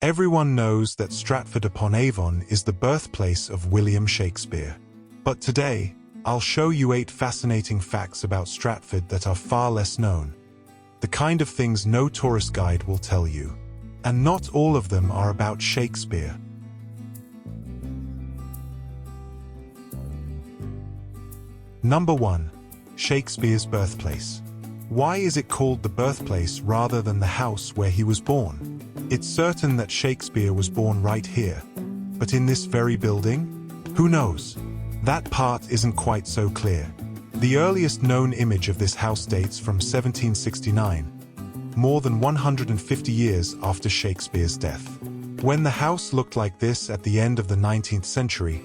Everyone knows that Stratford-upon-Avon is the birthplace of William Shakespeare. But today, I'll show you 8 fascinating facts about Stratford that are far less known. The kind of things no tourist guide will tell you. And not all of them are about Shakespeare. Number 1. Shakespeare's Birthplace. Why is it called the birthplace rather than the house where he was born? It's certain that Shakespeare was born right here. But in this very building? Who knows? That part isn't quite so clear. The earliest known image of this house dates from 1769, more than 150 years after Shakespeare's death. When the house looked like this at the end of the 19th century,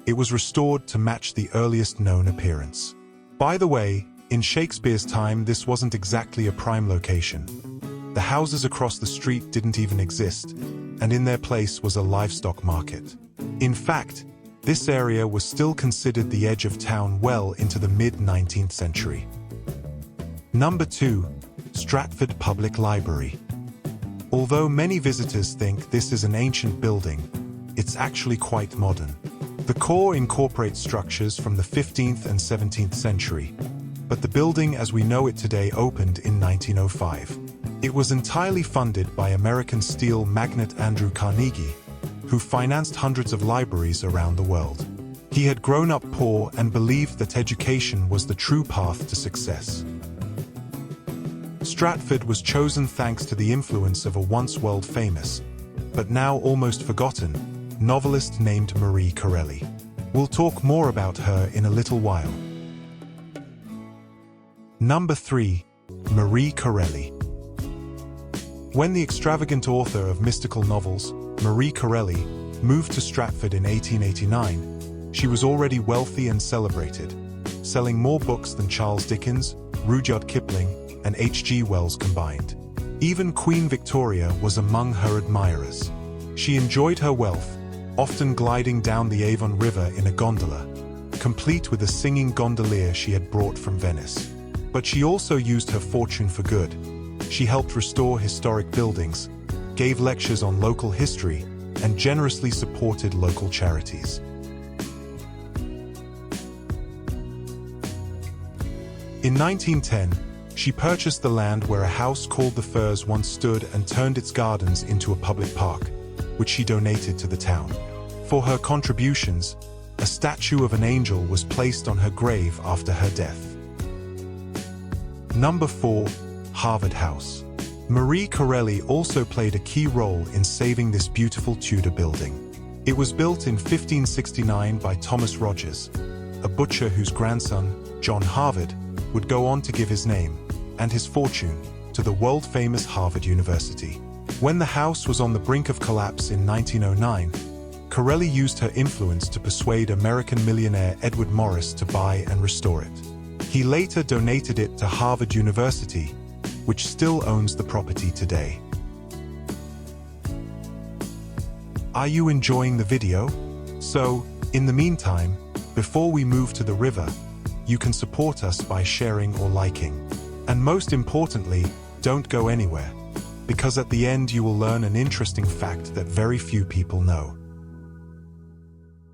it was restored to match the earliest known appearance. By the way, in Shakespeare's time, this wasn't exactly a prime location. The houses across the street didn't even exist, and in their place was a livestock market. In fact, this area was still considered the edge of town well into the mid-19th century. Number 2. Stratford Public Library. Although many visitors think this is an ancient building, it's actually quite modern. The core incorporates structures from the 15th and 17th century, but the building as we know it today opened in 1905. It was entirely funded by American steel magnate Andrew Carnegie, who financed hundreds of libraries around the world. He had grown up poor and believed that education was the true path to success. Stratford was chosen thanks to the influence of a once world-famous, but now almost forgotten, novelist named Marie Corelli. We'll talk more about her in a little while. Number 3. Marie Corelli. When the extravagant author of mystical novels, Marie Corelli, moved to Stratford in 1889, she was already wealthy and celebrated, selling more books than Charles Dickens, Rudyard Kipling, and H.G. Wells combined. Even Queen Victoria was among her admirers. She enjoyed her wealth, often gliding down the Avon River in a gondola, complete with a singing gondolier she had brought from Venice. But she also used her fortune for good. She helped restore historic buildings, gave lectures on local history, and generously supported local charities. In 1910, she purchased the land where a house called the Firs once stood and turned its gardens into a public park, which she donated to the town. For her contributions, a statue of an angel was placed on her grave after her death. Number 4. Harvard House. Marie Corelli also played a key role in saving this beautiful Tudor building. It was built in 1569 by Thomas Rogers, a butcher whose grandson, John Harvard, would go on to give his name and his fortune to the world-famous Harvard University. When the house was on the brink of collapse in 1909, Corelli used her influence to persuade American millionaire Edward Morris to buy and restore it. He later donated it to Harvard University, which still owns the property today. Are you enjoying the video? So, in the meantime, before we move to the river, you can support us by sharing or liking. And most importantly, don't go anywhere, because at the end you will learn an interesting fact that very few people know.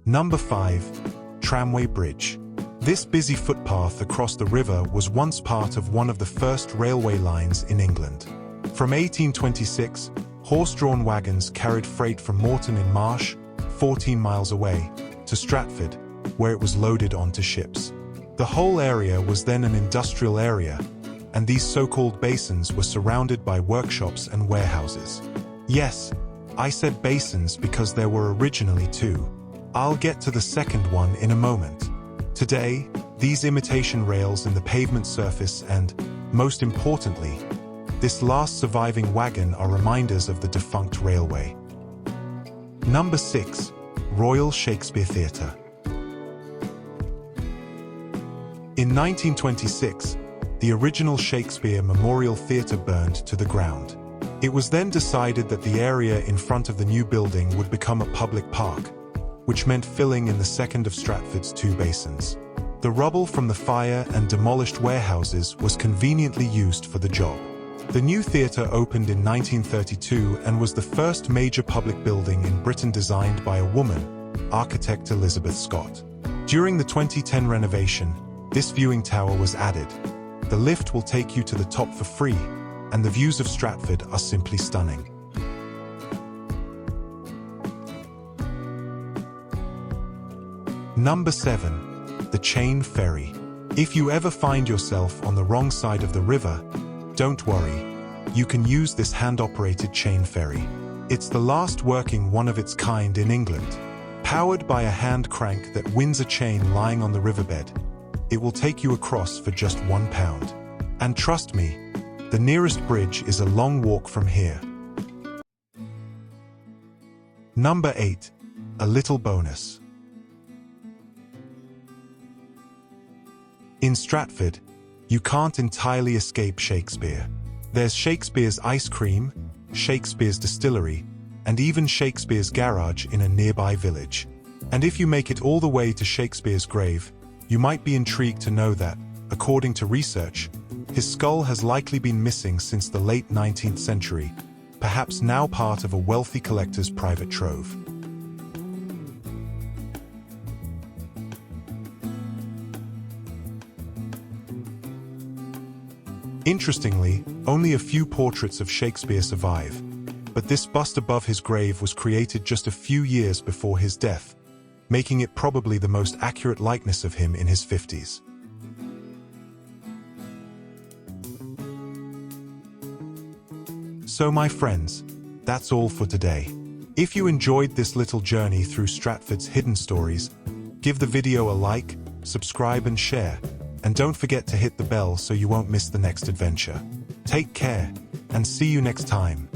Number 5. Tramway Bridge. This busy footpath across the river was once part of one of the first railway lines in England. From 1826, horse-drawn wagons carried freight from Moreton in Marsh, 14 miles away, to Stratford, where it was loaded onto ships. The whole area was then an industrial area, and these so-called basins were surrounded by workshops and warehouses. Yes, I said basins because there were originally 2. I'll get to the second one in a moment. Today, these imitation rails in the pavement surface and, most importantly, this last surviving wagon are reminders of the defunct railway. Number 6. Royal Shakespeare Theatre. In 1926, the original Shakespeare Memorial Theatre burned to the ground. It was then decided that the area in front of the new building would become a public park, which meant filling in the second of Stratford's 2 basins. The rubble from the fire and demolished warehouses was conveniently used for the job. The new theatre opened in 1932 and was the first major public building in Britain designed by a woman, architect Elizabeth Scott. During the 2010 renovation, this viewing tower was added. The lift will take you to the top for free, and the views of Stratford are simply stunning. Number 7. The Chain Ferry. If you ever find yourself on the wrong side of the river, don't worry. You can use this hand-operated chain ferry. It's the last working one of its kind in England. Powered by a hand crank that winds a chain lying on the riverbed, it will take you across for just £1. And trust me, the nearest bridge is a long walk from here. Number 8. A little bonus. In Stratford, you can't entirely escape Shakespeare. There's Shakespeare's ice cream, Shakespeare's distillery, and even Shakespeare's garage in a nearby village. And if you make it all the way to Shakespeare's grave, you might be intrigued to know that, according to research, his skull has likely been missing since the late 19th century, perhaps now part of a wealthy collector's private trove. Interestingly, only a few portraits of Shakespeare survive, but this bust above his grave was created just a few years before his death, making it probably the most accurate likeness of him in his 50s. So my friends, that's all for today. If you enjoyed this little journey through Stratford's hidden stories, give the video a like, subscribe and share. And don't forget to hit the bell so you won't miss the next adventure. Take care, and see you next time.